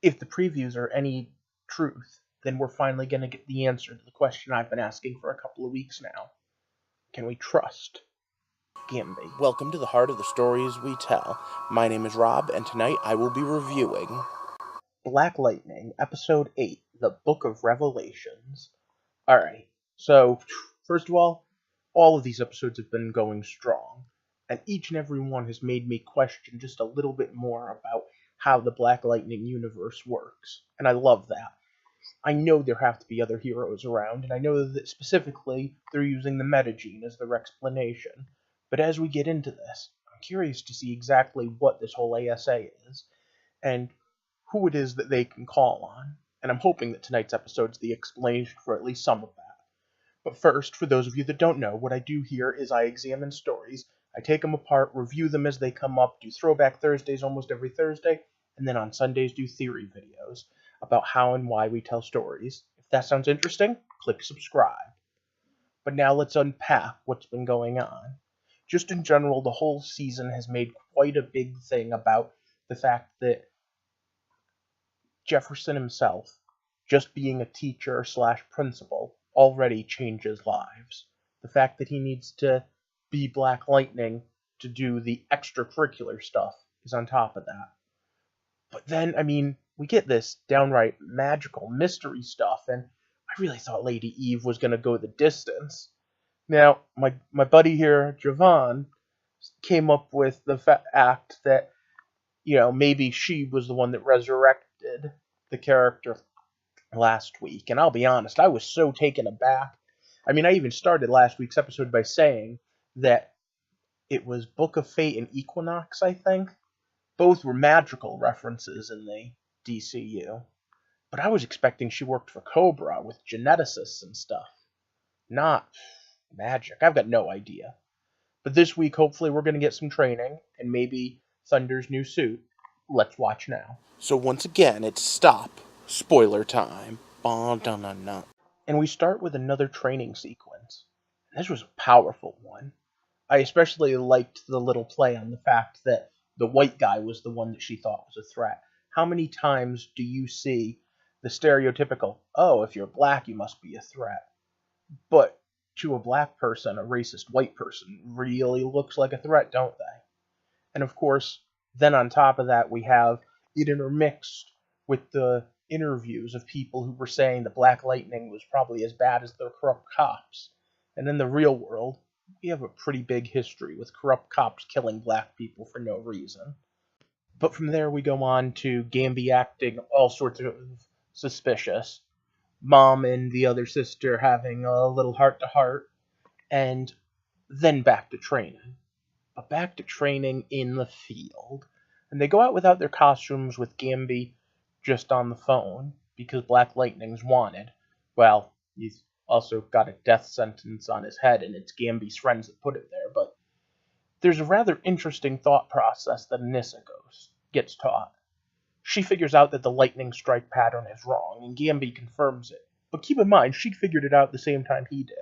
If the previews are any truth, then we're finally going to get the answer to the question I've been asking for a couple of weeks now. Can we trust Gamby? Welcome to the heart of the stories we tell. My name is Rob, and tonight I will be reviewing Black Lightning, Episode 8, The Book of Revelations. Alright, so, first of all of these episodes have been going strong, and each and every one has made me question just a little bit more about how the Black Lightning universe works, and I love that. I know there have to be other heroes around, and I know that specifically they're using the metagene as their explanation, but as we get into this, I'm curious to see exactly what this whole ASA is, and who it is that they can call on, and I'm hoping that tonight's episode's the explanation for at least some of that. But first, for those of you that don't know, what I do here is I examine stories, I take them apart, review them as they come up, do Throwback Thursdays almost every Thursday, and then on Sundays do theory videos about how and why we tell stories. If that sounds interesting, click subscribe. But now let's unpack what's been going on. Just in general, the whole season has made quite a big thing about the fact that Jefferson himself, just being a teacher slash principal, already changes lives. The fact that he needs to be Black Lightning to do the extracurricular stuff is on top of that. But then, we get this downright magical mystery stuff, and I really thought Lady Eve was going to go the distance. Now, my buddy here, Javon, came up with the fact that, maybe she was the one that resurrected the character last week. And I'll be honest, I was so taken aback. I even started last week's episode by saying that it was Book of Fate and Equinox, I think. Both were magical references in the DCU. But I was expecting she worked for Cobra with geneticists and stuff. Not magic. I've got no idea. But this week, hopefully, we're going to get some training, and maybe Thunder's new suit. Let's watch now. So once again, it's stop. Spoiler time. And we start with another training sequence. This was a powerful one. I especially liked the little play on the fact that the white guy was the one that she thought was a threat. How many times do you see the stereotypical, oh, if you're black, you must be a threat? But to a black person, a racist white person really looks like a threat, don't they? And of course, then on top of that, we have it intermixed with the interviews of people who were saying that Black Lightning was probably as bad as their corrupt cops. And in the real world, we have a pretty big history with corrupt cops killing black people for no reason. But from there, we go on to Gamby acting all sorts of suspicious, Mom and the other sister having a little heart-to-heart, and then back to training. But back to training in the field. And they go out without their costumes with Gamby just on the phone, because Black Lightning's wanted. Well, he's also got a death sentence on his head, and it's Gamby's friends that put it there, but there's a rather interesting thought process that Anissa gets taught. She figures out that the lightning strike pattern is wrong, and Gamby confirms it. But keep in mind, she figured it out at the same time he did.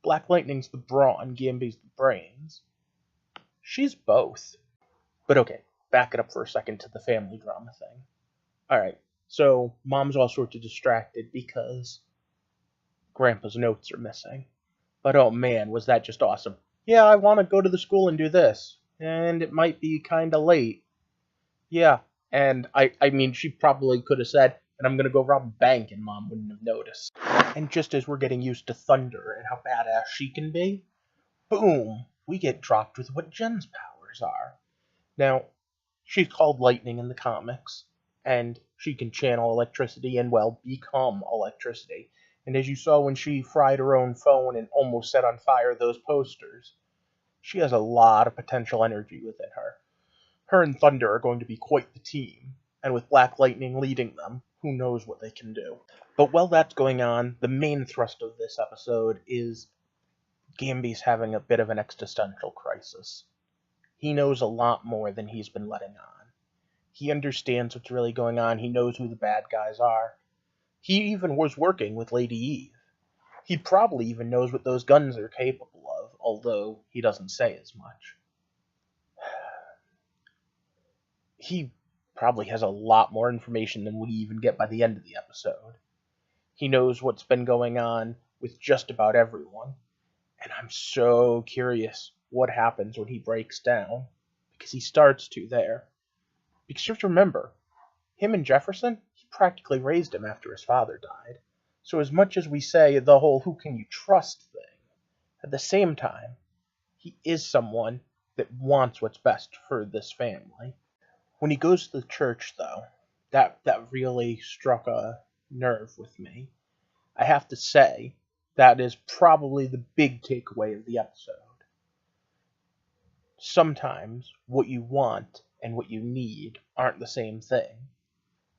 Black Lightning's the brawn, Gamby's the brains. She's both. But okay, back it up for a second to the family drama thing. Alright, so Mom's all sorts of distracted because Grandpa's notes are missing. But oh man, was that just awesome. Yeah, I want to go to the school and do this. And it might be kinda late. Yeah, and she probably could have said, and I'm gonna go rob a bank, and Mom wouldn't have noticed. And just as we're getting used to Thunder and how badass she can be, boom, we get dropped with what Jen's powers are. Now, she's called Lightning in the comics, and she can channel electricity and, well, become electricity. And as you saw when she fried her own phone and almost set on fire those posters, she has a lot of potential energy within her. Her and Thunder are going to be quite the team, and with Black Lightning leading them, who knows what they can do. But while that's going on, the main thrust of this episode is Gamby's having a bit of an existential crisis. He knows a lot more than he's been letting on. He understands what's really going on, he knows who the bad guys are. He even was working with Lady Eve. He probably even knows what those guns are capable of, although he doesn't say as much. He probably has a lot more information than we even get by the end of the episode. He knows what's been going on with just about everyone, and I'm so curious what happens when he breaks down, because he starts to there. Because you have to remember, him and Jefferson, he practically raised him after his father died. So as much as we say the whole who can you trust thing, at the same time, he is someone that wants what's best for this family. When he goes to the church, though, that really struck a nerve with me. I have to say, that is probably the big takeaway of the episode. Sometimes what you want and what you need aren't the same thing.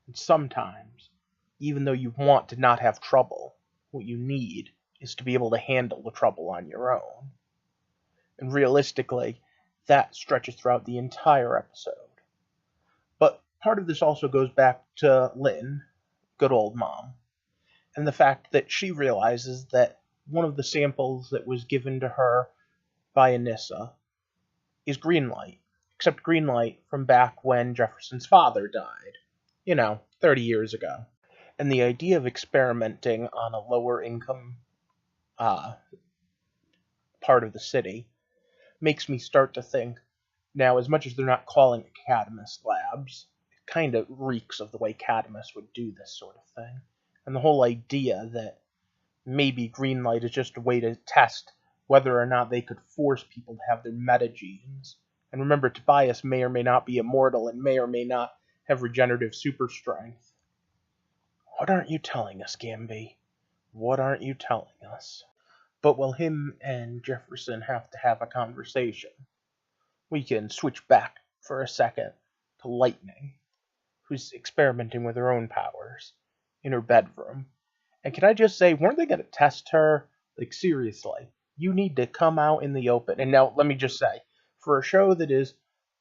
And sometimes, even though you want to not have trouble, what you need is to be able to handle the trouble on your own. And realistically, that stretches throughout the entire episode. But part of this also goes back to Lynn, good old mom, and the fact that she realizes that one of the samples that was given to her by Anissa is Greenlight, except Greenlight from back when Jefferson's father died, 30 years ago. And the idea of experimenting on a lower income part of the city makes me start to think, now, as much as they're not calling it Cadmus Labs, it kind of reeks of the way Cadmus would do this sort of thing. And the whole idea that maybe Greenlight is just a way to test whether or not they could force people to have their metagenes. And remember, Tobias may or may not be immortal and may or may not have regenerative super strength. What aren't you telling us, Gamby? What aren't you telling us? But while him and Jefferson have to have a conversation, we can switch back for a second to Lightning, who's experimenting with her own powers in her bedroom. And can I just say, weren't they going to test her? Like, seriously, you need to come out in the open. And now, let me just say, for a show that is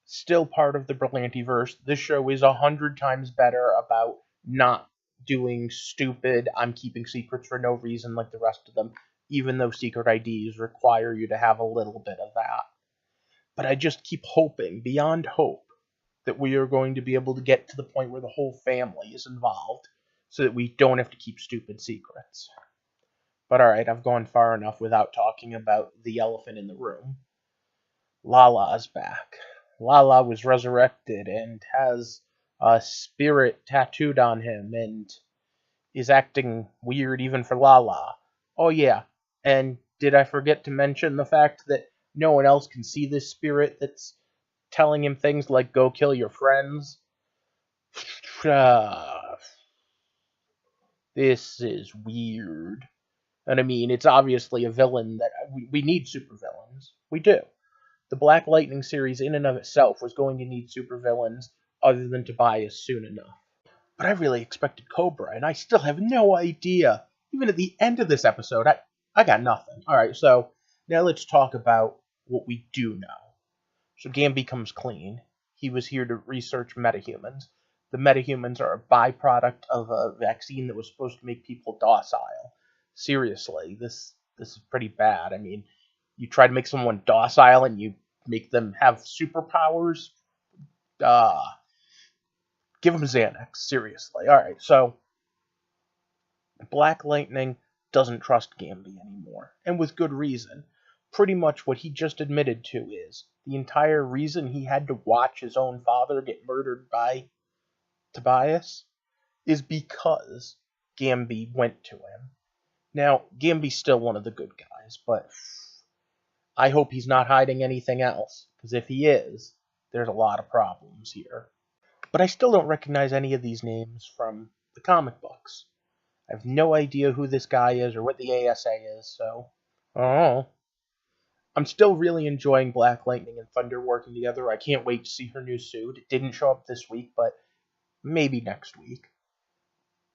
still part of the Brillantiverse, this show is 100 times better about not doing stupid, I'm keeping secrets for no reason like the rest of them, even though secret IDs require you to have a little bit of that. But I just keep hoping, beyond hope, that we are going to be able to get to the point where the whole family is involved, so that we don't have to keep stupid secrets. But alright, I've gone far enough without talking about the elephant in the room. Lala's back. Lala was resurrected and has a spirit tattooed on him and is acting weird even for Lala. Oh yeah, and did I forget to mention the fact that no one else can see this spirit that's telling him things like go kill your friends? This is weird. And I mean, it's obviously a villain that we need supervillains. We do. The Black Lightning series in and of itself was going to need supervillains other than Tobias soon enough. But I really expected Cobra, and I still have no idea. Even at the end of this episode, I got nothing. Alright, so now let's talk about what we do know. So Gamby comes clean. He was here to research metahumans. The metahumans are a byproduct of a vaccine that was supposed to make people docile. Seriously, this is pretty bad. I mean, you try to make someone docile and you make them have superpowers? Give them Xanax, seriously. Alright, so Black Lightning doesn't trust Gamby anymore, and with good reason. Pretty much what he just admitted to is the entire reason he had to watch his own father get murdered by Tobias is because Gamby went to him. Now, Gamby's still one of the good guys, but I hope he's not hiding anything else, because if he is, there's a lot of problems here. But I still don't recognize any of these names from the comic books. I have no idea who this guy is or what the ASA is, so oh. I'm still really enjoying Black Lightning and Thunder working together. I can't wait to see her new suit. It didn't show up this week, but maybe next week.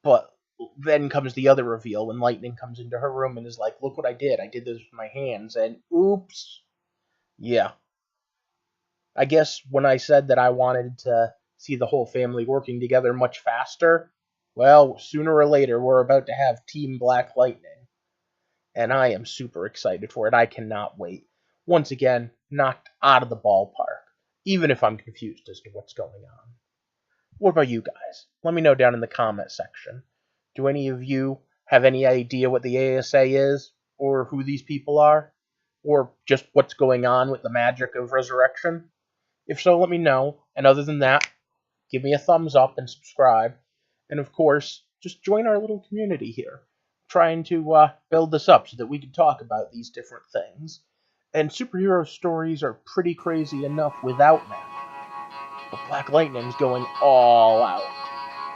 But then comes the other reveal when Lightning comes into her room and is like, look what I did. I did this with my hands, and oops. Yeah. I guess when I said that I wanted to see the whole family working together much faster, well, sooner or later, we're about to have Team Black Lightning. And I am super excited for it. I cannot wait. Once again, knocked out of the ballpark, even if I'm confused as to what's going on. What about you guys? Let me know down in the comment section. Do any of you have any idea what the ASA is, or who these people are, or just what's going on with the magic of resurrection? If so, let me know. And other than that, give me a thumbs up and subscribe. And of course, just join our little community here, trying to build this up so that we can talk about these different things. And superhero stories are pretty crazy enough without magic. But Black Lightning's going all out.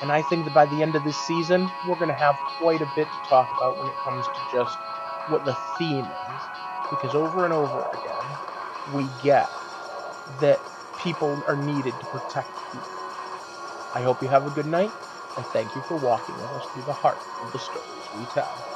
And I think that by the end of this season, we're going to have quite a bit to talk about when it comes to just what the theme is. Because over and over again, we get that people are needed to protect people. I hope you have a good night, and thank you for walking with us through the heart of the stories we tell.